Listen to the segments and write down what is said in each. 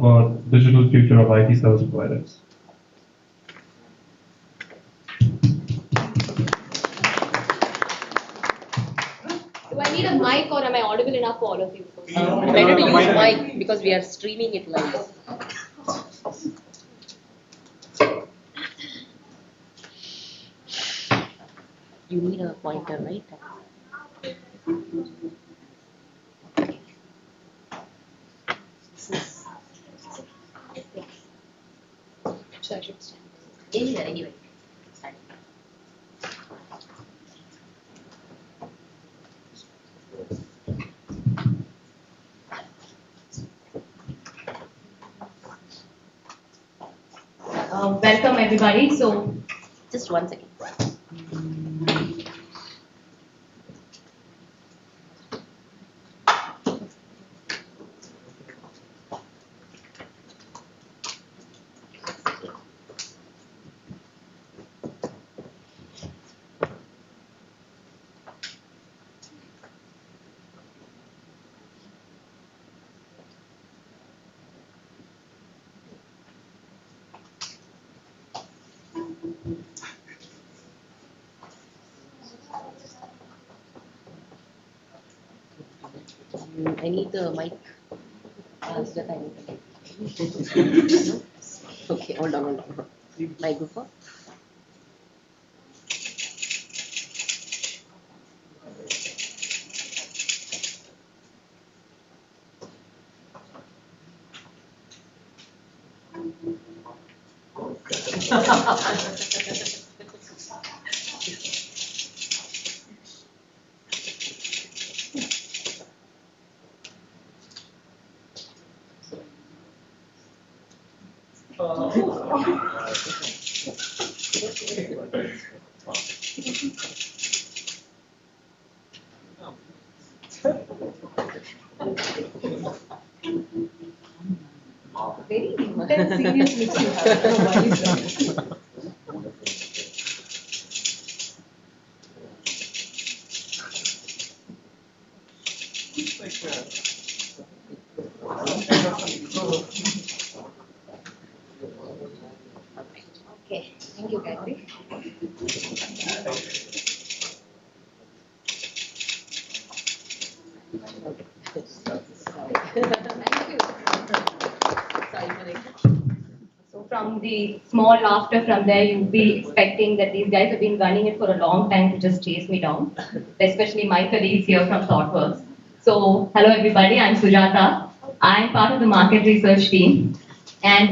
for digital future of IT service providers. Do I need a mic or am I audible enough for all of you? Better to use mic because we are streaming it live. You need a pointer, right? So I should stand. Anyway. Welcome everybody. So, Just 1 second. I need the mic. Sujatha, I need the mic. No? Okay, hold on. Mic go for? very intense, serious mix you have. I don't know why you said it. Okay, thank you, Gayatri. Thank you. Sorry for it. So from the small laughter from there, you'd be expecting that these guys have been running it for a long time to just chase me down, especially my colleagues here from ThoughtWorks. So hello everybody, I'm Sujatha. I'm part of the market research team, and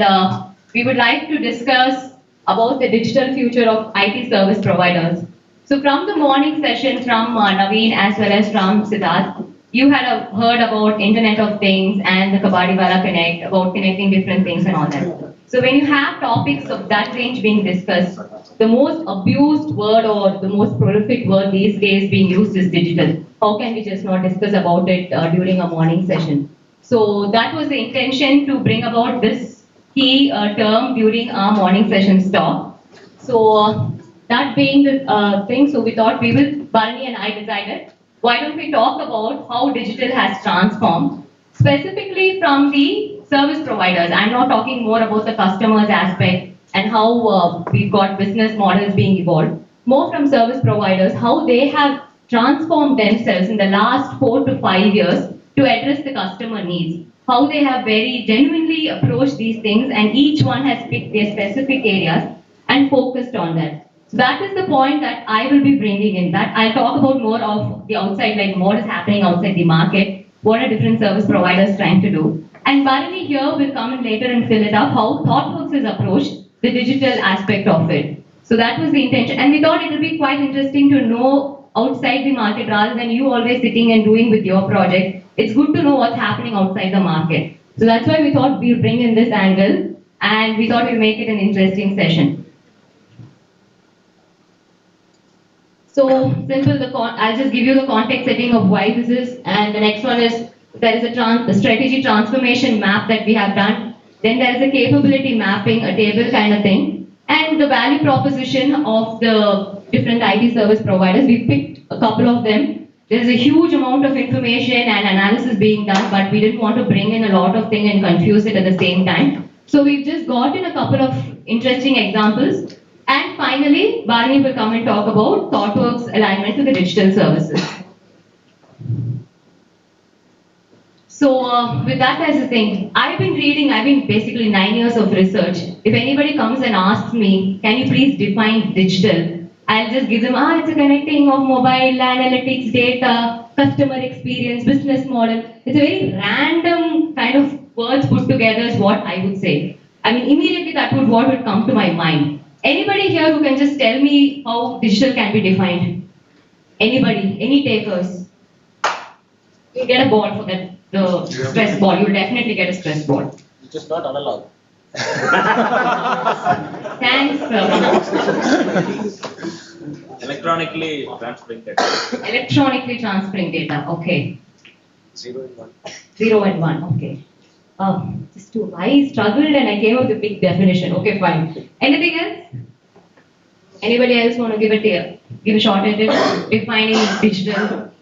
we would like to discuss about the digital future of IT service providers. So from the morning session from Naveen as well as from Siddharth, you had heard about Internet of Things and the Kabadiwala Connect, about connecting different things and all that. So when you have topics of that range being discussed, the most abused word or the most prolific word these days being used is digital. How can we just not discuss about it during a morning session? So that was the intention to bring about this key term during our morning sessions talk. So that being the thing, so we thought we will, Bharani and I decided, why don't we talk about how digital has transformed, specifically from the service providers. I'm not talking more about the customers aspect and how we've got business models being evolved. More from service providers, how they have transformed themselves in the last 4 to 5 years to address the customer needs. How they have very genuinely approached these things and each one has picked their specific areas and focused on that. So that is the point that I will be bringing in. That I'll talk about more of the outside, like what is happening outside the market, what are different service providers trying to do. And Bharani here will come in later and fill it up, how ThoughtWorks has approached the digital aspect of it. So that was the intention. And we thought it would be quite interesting to know outside the market rather than you always sitting and doing with your project. It's good to know what's happening outside the market. So that's why we thought we'll bring in this angle and we thought we'll make it an interesting session. So simple, I'll just give you the context setting of why this is, and the next one is there is a strategy transformation map that we have done. Then there is a capability mapping, a table kind of thing, and the value proposition of the different IT service providers. We picked a couple of them, there's a huge amount of information and analysis being done, but we didn't want to bring in a lot of things and confuse it at the same time. So we've just gotten a couple of interesting examples. And finally, Bharani will come and talk about ThoughtWorks alignment to the digital services. So with that as a thing, I've been basically 9 years of research. If anybody comes and asks me, can you please define digital? I'll just give them, it's a connecting of mobile, analytics, data, customer experience, business model. It's a very random kind of words put together is what I would say. I mean, immediately what would come to my mind. Anybody here who can just tell me how digital can be defined? Anybody? Any takers? You get a ball for that. The stress ball, you'll definitely get a stress ball. It's just not analog. Thanks. Electronically transferring data. Electronically transferring data, okay. 0 and 1. 0 and 1, okay. I struggled and I came up with a big definition. Okay, fine. Anything else? Anybody else want to give a shot at it? Defining digital.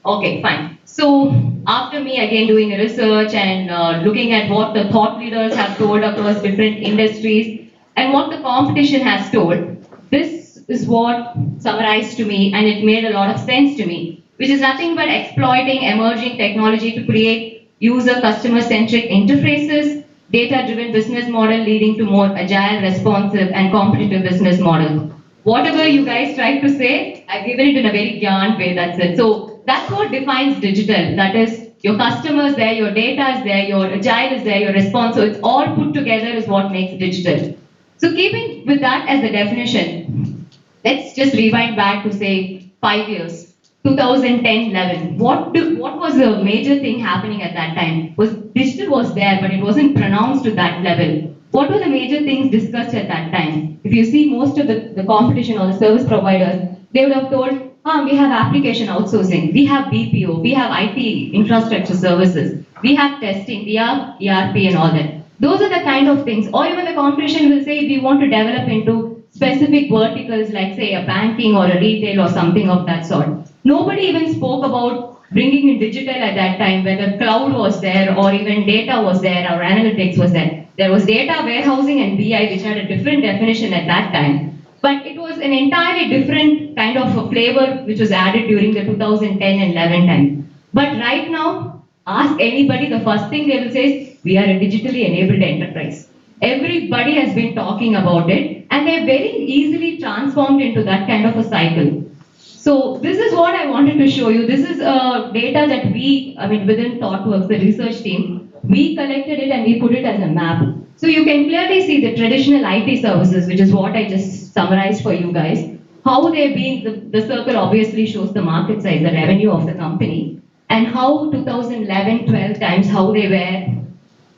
Okay, fine. So after me again doing a research and looking at what the thought leaders have told across different industries and what the competition has told, this is what summarized to me and it made a lot of sense to me, which is nothing but exploiting emerging technology to create user customer-centric interfaces, data-driven business model leading to more agile, responsive and competitive business model. Whatever you guys tried to say, I've given it in a very yarn way, that's it. So that's what defines digital. That is, your customer is there, your data is there, your agile is there, your response. So it's all put together is what makes digital. So keeping with that as the definition, let's just rewind back to say 5 years, 2010-11. What was the major thing happening at that time? Digital was there, but it wasn't pronounced to that level. What were the major things discussed at that time? If you see most of the competition or the service providers, they would have told, we have application outsourcing, we have BPO, we have IT infrastructure services, we have testing, we have ERP and all that. Those are the kind of things. Or even the competition will say we want to develop into specific verticals like say a banking or a retail or something of that sort. Nobody even spoke about bringing in digital at that time, whether cloud was there or even data was there or analytics was there. There was data warehousing and BI which had a different definition at that time. But it was an entirely different kind of a flavor which was added during the 2010 and 11 time. But right now, ask anybody, the first thing they will say is, we are a digitally enabled enterprise. Everybody has been talking about it and they're very easily transformed into that kind of a cycle. So this is what I wanted to show you. This is data that within ThoughtWorks, the research team, we collected it and we put it as a map. So you can clearly see the traditional IT services, which is what I just summarized for you guys, how they've been, the circle obviously shows the market size, the revenue of the company, and how 2011-12 times, how they were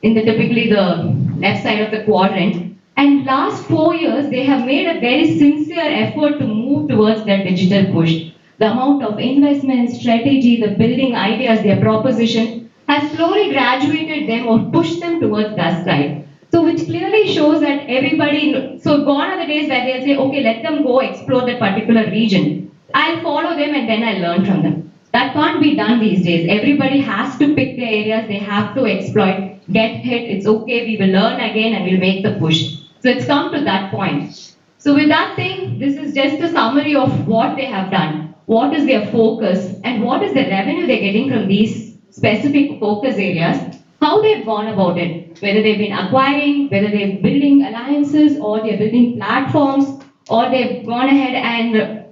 in typically the left side of the quadrant. And last 4 years, they have made a very sincere effort to move towards that digital push. The amount of investment, strategy, the building ideas, their proposition has slowly graduated them or pushed them towards that side. So which clearly shows that everybody, so gone are the days where they'll say, okay, let them go explore that particular region. I'll follow them and then I'll learn from them. That can't be done these days. Everybody has to pick their areas, they have to exploit, get hit, it's okay, we will learn again and we'll make the push. So it's come to that point. So with that thing, this is just a summary of what they have done, what is their focus and what is the revenue they're getting from these specific focus areas, how they've gone about it, whether they've been acquiring, whether they're building alliances or they're building platforms or they've gone ahead and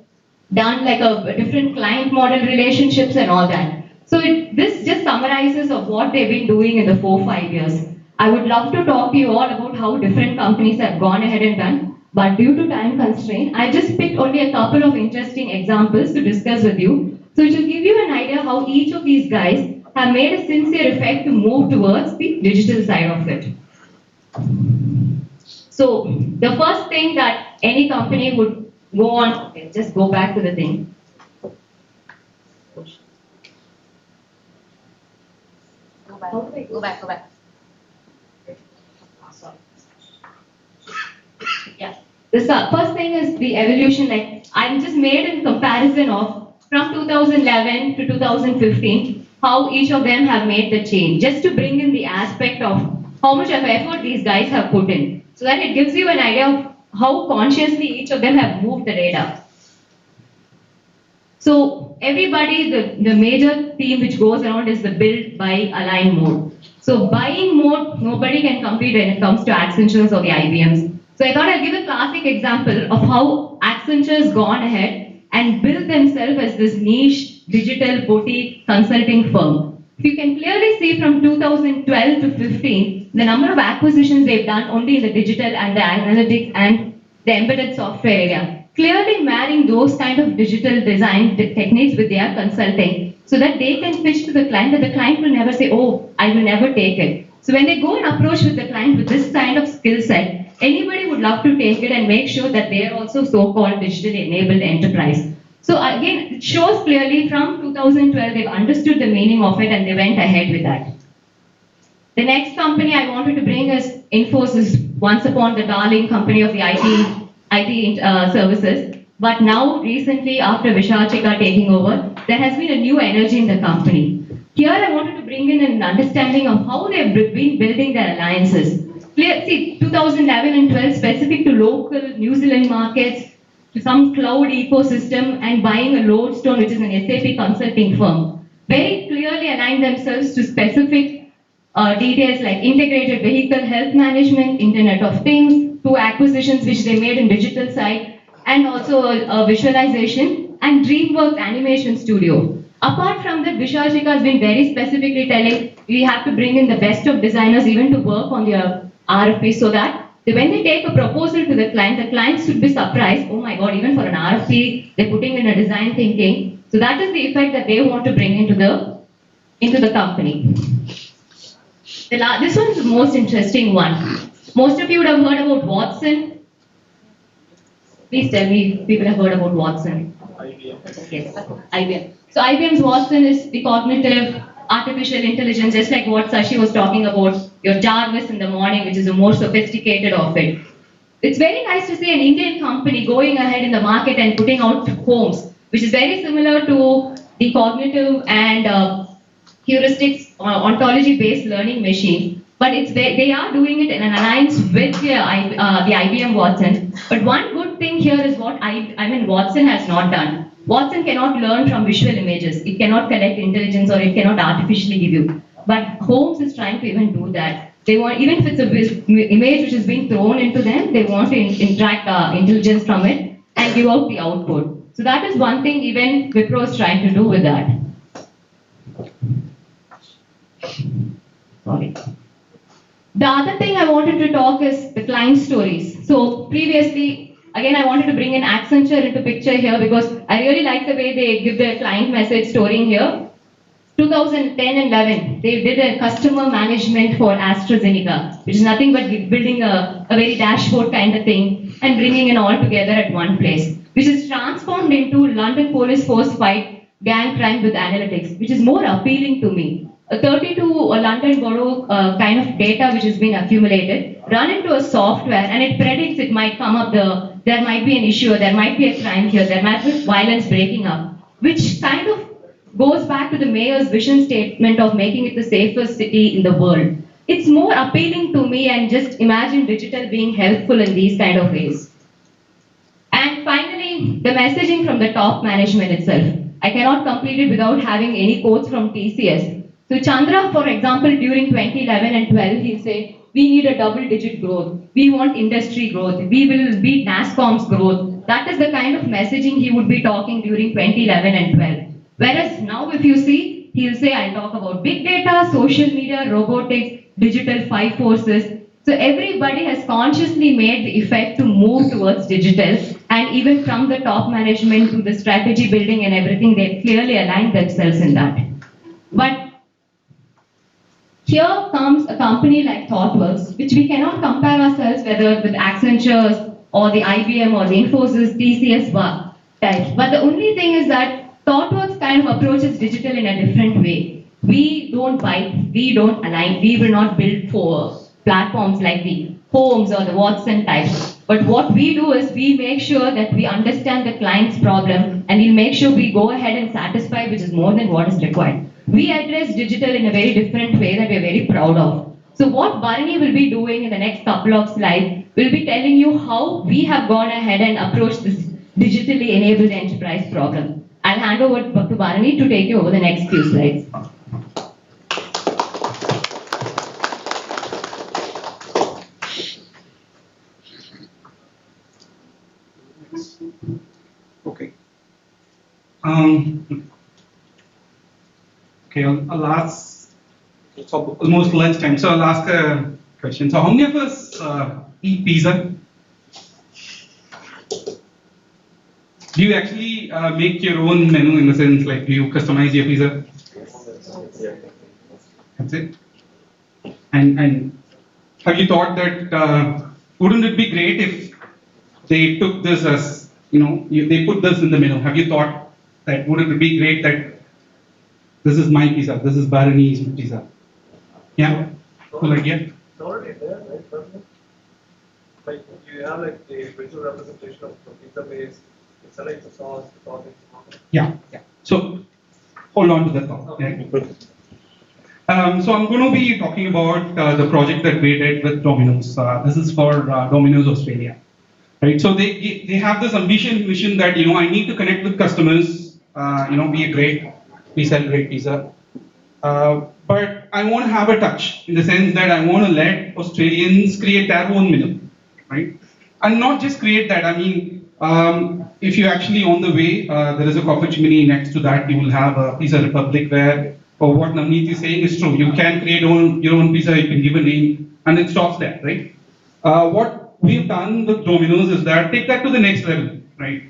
done like a different client model relationships and all that. So this just summarizes of what they've been doing in the 4-5 years. I would love to talk to you all about how different companies have gone ahead and done, but due to time constraint, I just picked only a couple of interesting examples to discuss with you. So it will give you an idea how each of these guys have made a sincere effort to move towards the digital side of it. So the first thing that any company would go on, okay, just go back to the thing. Go back. Yeah. The first thing is the evolution, like I'm just made in comparison of from 2011 to 2015, how each of them have made the change, just to bring in the aspect of how much of effort these guys have put in, so that it gives you an idea of how consciously each of them have moved the data. So everybody, the major theme which goes around is the build, buy, align mode. So buying mode, nobody can compete when it comes to Accenture's or the IBM's. So I thought I'll give a classic example of how Accenture's gone ahead and built themselves as this niche digital boutique consulting firm. If you can clearly see from 2012 to 15, the number of acquisitions they've done only in the digital and the analytics and the embedded software area. Clearly marrying those kind of digital design techniques with their consulting so that they can pitch to the client, that the client will never say, oh, I will never take it. So when they go and approach with the client with this kind of skill set, anybody would love to take it and make sure that they are also so-called digitally enabled enterprise. So again, it shows clearly from 2012, they've understood the meaning of it and they went ahead with that. The next company I wanted to bring is Infosys, once upon the darling company of the IT services. But now, recently, after Sujatha K taking over, there has been a new energy in the company. Here, I wanted to bring in an understanding of how they've been building their alliances. See, 2011 and 12, specific to local New Zealand markets, to some cloud ecosystem, and buying a lodestone, which is an SAP consulting firm. Very clearly aligned themselves to specific details like integrated vehicle health management, Internet of Things, 2 acquisitions which they made in digital side, and also a visualization, and DreamWorks animation studio. Apart from that, Sujatha K has been very specifically telling we have to bring in the best of designers even to work on their RFP, so that when they take a proposal to the client should be surprised, oh my god, even for an RFP, they're putting in a design thinking. So that is the effect that they want to bring into the company. This one's the most interesting one. Most of you would have heard about Watson. Please tell me if people have heard about Watson. IBM. Yes, IBM. So IBM's Watson is the cognitive artificial intelligence, just like what Sashi was talking about, your Jarvis in the morning, which is the more sophisticated of it. It's very nice to see an Indian company going ahead in the market and putting out homes, which is very similar to the cognitive and heuristics ontology-based learning machine. But they are doing it in an alliance with the IBM Watson. But one good thing here is what Watson has not done. Watson cannot learn from visual images. It cannot collect intelligence, or it cannot artificially give you. But Holmes is trying to even do that. They want, even if it's an image which is being thrown into them, they want to interact intelligence from it and give out the output. So that is one thing even Wipro is trying to do with that. Sorry. The other thing I wanted to talk is the client stories. So previously, again, I wanted to bring in Accenture into picture here because I really like the way they give their client message story in here. 2010 and 11, they did a customer management for AstraZeneca, which is nothing but building a very dashboard kind of thing and bringing it all together at one place, which is transformed into London Police Force fight gang crime with analytics, which is more appealing to me. A 32 London Borough kind of data which has been accumulated, run into a software, and it predicts it might come up, there might be an issue, or there might be a crime here, there might be violence breaking up, which kind of goes back to the mayor's vision statement of making it the safest city in the world. It's more appealing to me, and just imagine digital being helpful in these kind of ways. And finally, the messaging from the top management itself. I cannot complete it without having any quotes from TCS. So Chandra, for example, during 2011 and 12, he'll say, we need a double-digit growth. We want industry growth. We will beat NASSCOM's growth. That is the kind of messaging he would be talking during 2011 and 12. Whereas now, if you see, he'll say, I'll talk about big data, social media, robotics, digital 5 forces. So everybody has consciously made the effect to move towards digital, and even from the top management to the strategy building and everything, they clearly aligned themselves in that. But here comes a company like ThoughtWorks, which we cannot compare ourselves whether with Accenture or the IBM or the Infosys, TCS types. But the only thing is that ThoughtWorks kind of approaches digital in a different way. We don't buy, we don't align, we will not build for platforms like the Holmes or the Watson types. But But what we do is we make sure that we understand the client's problem and we'll make sure we go ahead and satisfy, which is more than what is required. We address digital in a very different way that we're very proud of. So what Bharani will be doing in the next couple of slides will be telling you how we have gone ahead and approached this digitally enabled enterprise problem. I'll hand over to Bharani to take you over the next few slides. Okay. Okay, I'll ask, it's almost lunchtime, so I'll ask a question. So how many of us eat pizza? Do you actually make your own menu in the sense, like, do you customize your pizza? That's it? And have you thought that, wouldn't it be great if they took this as, they put this in the menu? Have you thought that wouldn't it be great that this is my pizza, this is Bharani's pizza? Yeah? Cool idea? It's already there, right? Perfect. Like you have like a visual representation of the pizza base, you select the sauce, the toppings. Yeah. So hold on to that thought. Yeah. So I'm going to be talking about the project that we did with Domino's. This is for Domino's Australia. Right? So they have this ambition, mission that I need to connect with customers. We sell great pizza. But I want to have a touch in the sense that I want to let Australians create their own menu, right? And not just create that. I mean, if you actually on the way, there is a coffee chimney next to that. You will have a Pizza Republic where, or what Navneet is saying is true. You can create your own pizza. You can give a name, and it stops there, right? What we've done with Domino's is that take that to the next level, right?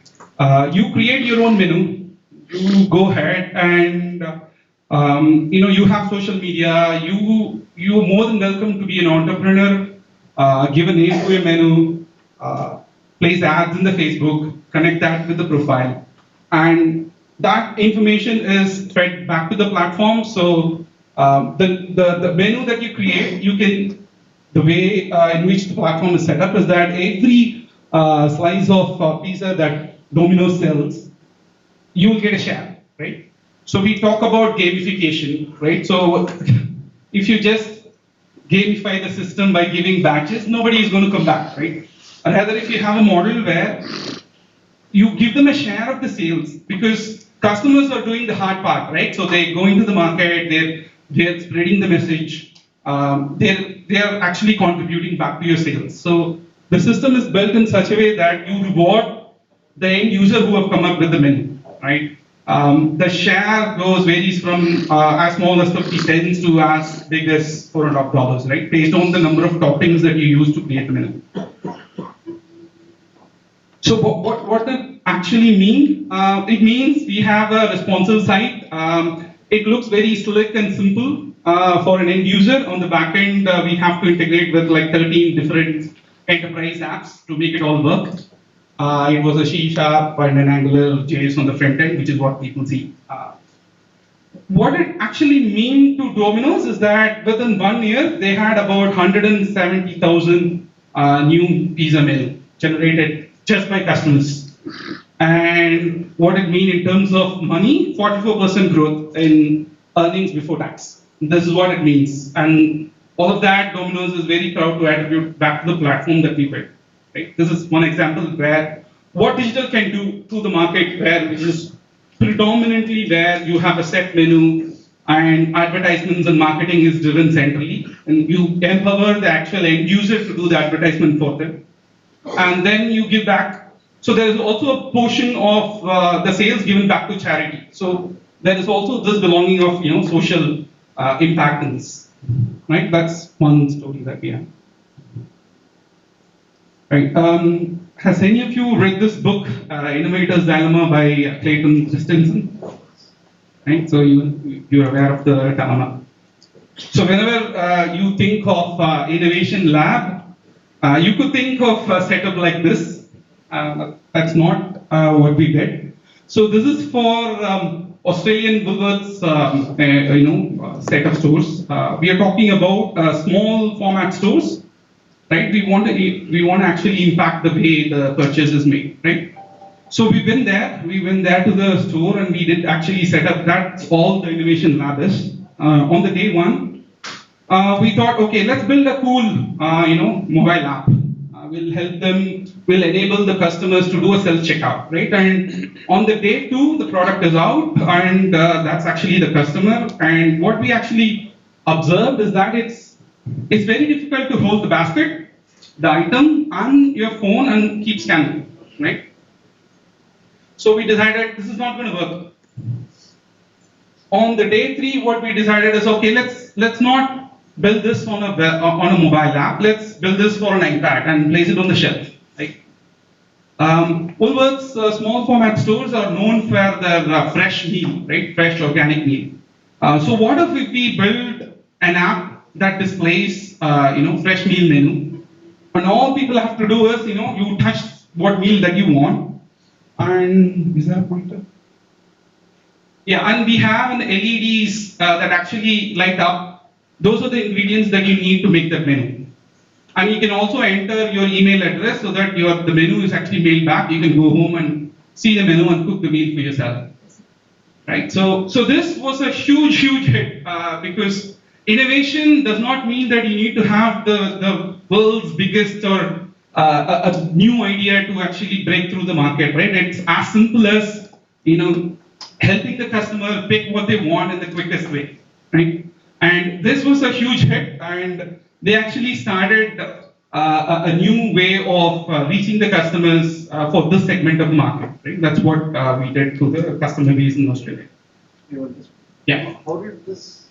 You create your own menu. You go ahead and you have social media. You're more than welcome to be an entrepreneur. Give a name to your menu. Place ads in the Facebook. Connect that with the profile, and that information is fed back to the platform. So the menu that you create, the way in which the platform is set up is that every slice of pizza that Domino's sells, you will get a share, right? So we talk about gamification, right? So if you just gamify the system by giving badges, nobody is going to come back, right? And rather, if you have a model where you give them a share of the sales, because customers are doing the hard part, right? So they go into the market, they're spreading the message, they're actually contributing back to your sales. So the system is built in such a way that you reward the end user who have come up with the menu, right? The share varies from as small as 50 cents to as big as $4.5, right? Based on the number of toppings that you use to create the menu. So what does it actually mean? It means we have a responsive site. It looks very slick and simple for an end user. On the back end, we have to integrate with like 13 different enterprise apps to make it all work. It was a C# and an Angular JS on the front end, which is what people see. What it actually means to Domino's is that within 1 year, they had about 170,000 new pizza menu generated just by customers. And what it means in terms of money, 44% growth in earnings before tax. This is what it means. And all of that, Domino's is very proud to attribute back to the platform that we built. Right? This is one example where what digital can do to the market, which is predominantly where you have a set menu and advertisements and marketing is driven centrally, and you empower the actual end user to do the advertisement for them, and then you give back. So there is also a portion of the sales given back to charity. So there is also this belonging of social impact in this. Right? That's one story that we have. Right. Has any of you read this book, Innovator's Dilemma by Clayton Christensen? Right. So you're aware of the dilemma. So whenever you think of innovation lab, you could think of a setup like this. That's not what we did. So this is for Australian Woolworths, set of stores. We are talking about small format stores. right? We want to actually impact the way the purchase is made, right? So we went there to the store, and we did actually set up. That's all the innovation lab is. On the day one, we thought, okay, let's build a cool, mobile app. We'll enable the customers to do a self checkout, right? And on the day two, the product is out, and that's actually the customer. And what we actually observed is that it's very difficult to hold the basket, the item, and your phone and keep scanning, right? So we decided this is not going to work. On the day three, what we decided is, okay, let's not build this on a mobile app. Let's build this for an iPad and place it on the shelf. Right? Woolworths small format stores are known for their fresh meal, right? Fresh organic meal. So what if we build an app that displays, fresh meal menu, and all people have to do is, you touch what meal that you want, and is there a pointer? Yeah, and we have an LEDs that actually light up. Those are the ingredients that you need to make that menu. And you can also enter your email address so that the menu is actually mailed back. You can go home and see the menu and cook the meal for yourself. Right? So this was a huge hit because innovation does not mean that you need to have the world's biggest or a new idea to actually break through the market. Right? It's as simple as helping the customer pick what they want in the quickest way. Right? And this was a huge hit, and they actually started a new way of reaching the customers for this segment of the market. Right? That's what we did to the customer base in Australia. Yeah. How did this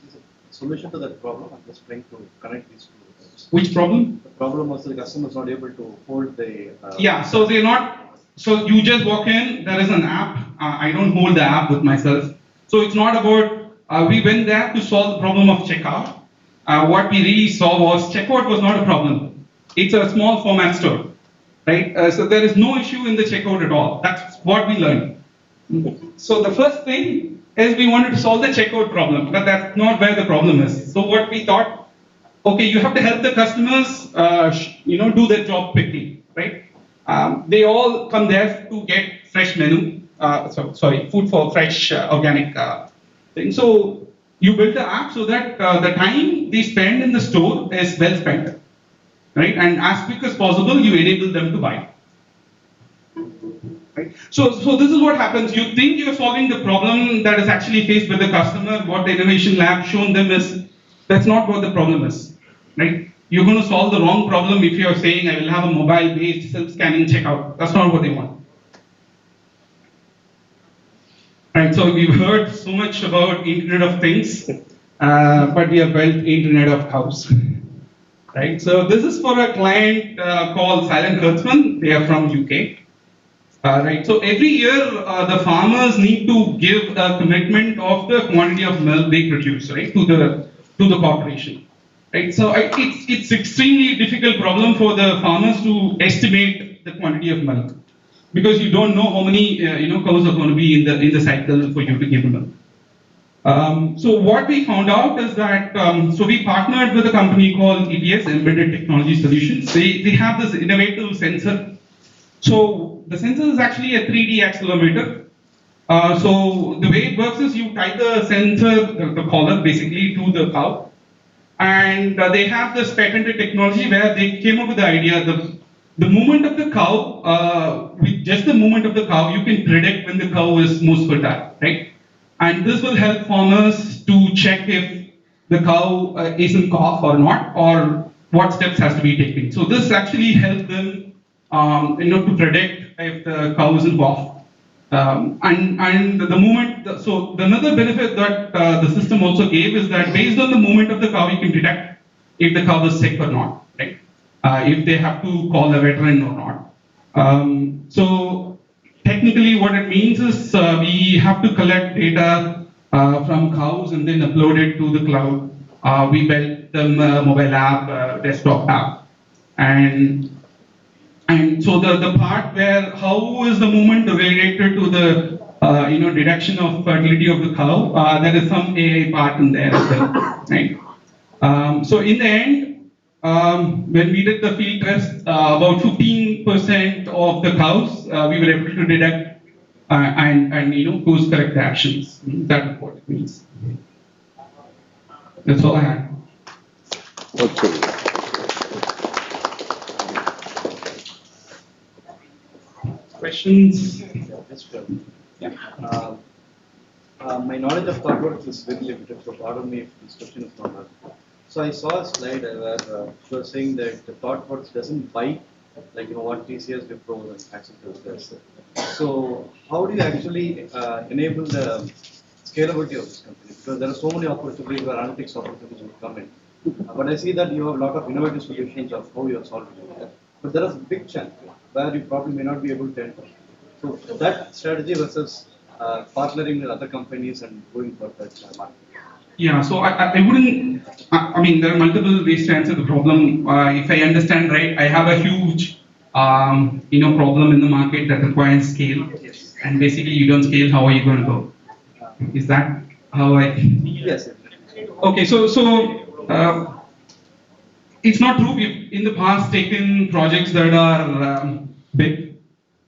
solution to that problem? I'm just trying to connect these two things. Which problem? The problem was the customers not able to hold the. Yeah. So they're not. So you just walk in. There is an app. I don't hold the app with myself. So it's not about. We went there to solve the problem of checkout. What we really saw was checkout was not a problem. It's a small format store, right? So there is no issue in the checkout at all. That's what we learned. So the first thing is we wanted to solve the checkout problem, but that's not where the problem is. So what we thought, okay, you have to help the customers, do their job quickly, right? They all come there to get fresh menu. Food for fresh organic. So you build the app so that the time they spend in the store is well spent, right? And as quick as possible, you enable them to buy. Right? So this is what happens. You think you're solving the problem that is actually faced with the customer. What the innovation lab shown them is that's not what the problem is, right? You're going to solve the wrong problem if you're saying I will have a mobile-based self-scanning checkout. That's not what they want. Right, so we've heard so much about Internet of Things, but we have built Internet of Cows. Right, so this is for a client called Silent Hertzman. They are from UK. Right, so every year the farmers need to give a commitment of the quantity of milk they produce, right, to the corporation. Right, so it's extremely difficult problem for the farmers to estimate the quantity of milk. Because you don't know how many cows are going to be in the cycle for you to give them. So what we found out is that so we partnered with a company called ETS, Embedded Technology Solutions. They have this innovative sensor. So the sensor is actually a 3D accelerometer. So the way it works is you tie the sensor, the collar basically to the cow, and they have this patented technology where they came up with the idea the movement of the cow, with just the movement of the cow, you can predict when the cow is most fertile, right? And this will help farmers to check if the cow is in calf or not, or what steps has to be taken. So this actually helps them, to predict if the cow is in calf. And the movement, so another benefit that the system also gave is that based on the movement of the cow, you can detect if the cow is sick or not, right? If they have to call a veteran or not. So technically what it means is we have to collect data from cows and then upload it to the cloud. We built them a mobile app, desktop app. And so the part where how is the movement related to the detection of fertility of the cow, there is some AI part in there as well, right? So in the end, when we did the field test, about 15% of the cows we were able to detect and course correct the actions. That's what it means. That's all I had. Okay. Questions? Just, Yeah. my knowledge of ThoughtWorks is very limited, so pardon me if this question is not asked. So I saw a slide where you were saying that the ThoughtWorks doesn't buy, like what TCS, Wipro, and Accenture does. So how do you actually enable the scalability of this company? Because there are so many opportunities where analytics opportunities will come in. But I see that you have a lot of innovative solutions of how you are solving it. But there is a big chunk where you probably may not be able to enter. So that strategy versus partnering with other companies and going for that market. Yeah, so I wouldn't, I mean, there are multiple ways to answer the problem. If I understand right, I have a huge, problem in the market that requires scale. Yes. And basically you don't scale, how are you going to go? Is that how I? Yes. Okay, so it's not true. We've in the past taken projects that are big.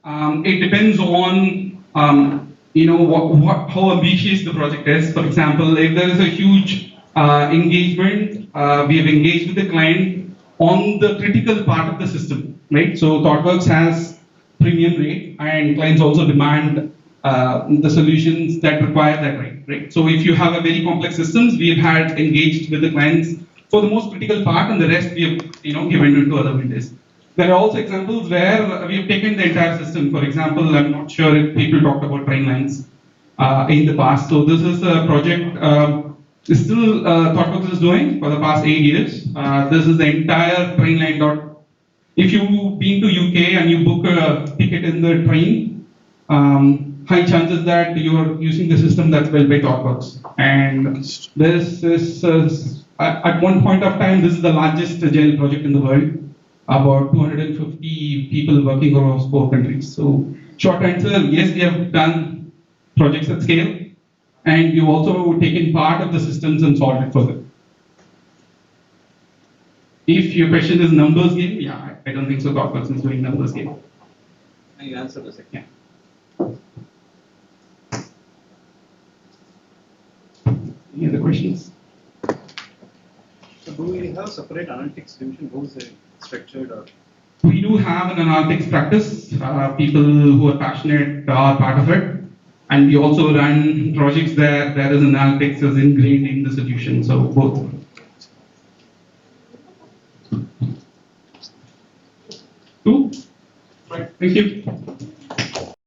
It depends on how ambitious the project is. For example, if there is a huge engagement, we have engaged with the client on the critical part of the system, right? So ThoughtWorks has premium rate, and clients also demand the solutions that require that rate, right? So if you have a very complex systems, we have had engaged with the clients for the most critical part, and the rest we have given it to other vendors. There are also examples where we have taken the entire system. For example, I'm not sure if people talked about train lines in the past. So this is a project still ThoughtWorks is doing for the past 8 years. This is the entire train line. If you've been to UK and you book a ticket in the train, high chances that you are using the system that's built by ThoughtWorks. And this is at one point of time, this is the largest agile project in the world. About 250 people working across 4 countries. So short answer, yes, we have done projects at scale, and we've also taken part of the systems and solved it further. If your question is numbers game, yeah, I don't think so. ThoughtWorks is doing numbers game. And you answer the second. Yeah. Any other questions? So do we have separate analytics division? How is it structured? Or? We do have an analytics practice. People who are passionate are part of it. And we also run projects there is analytics is ingrained in the solution. So both. Cool. Right. Thank you.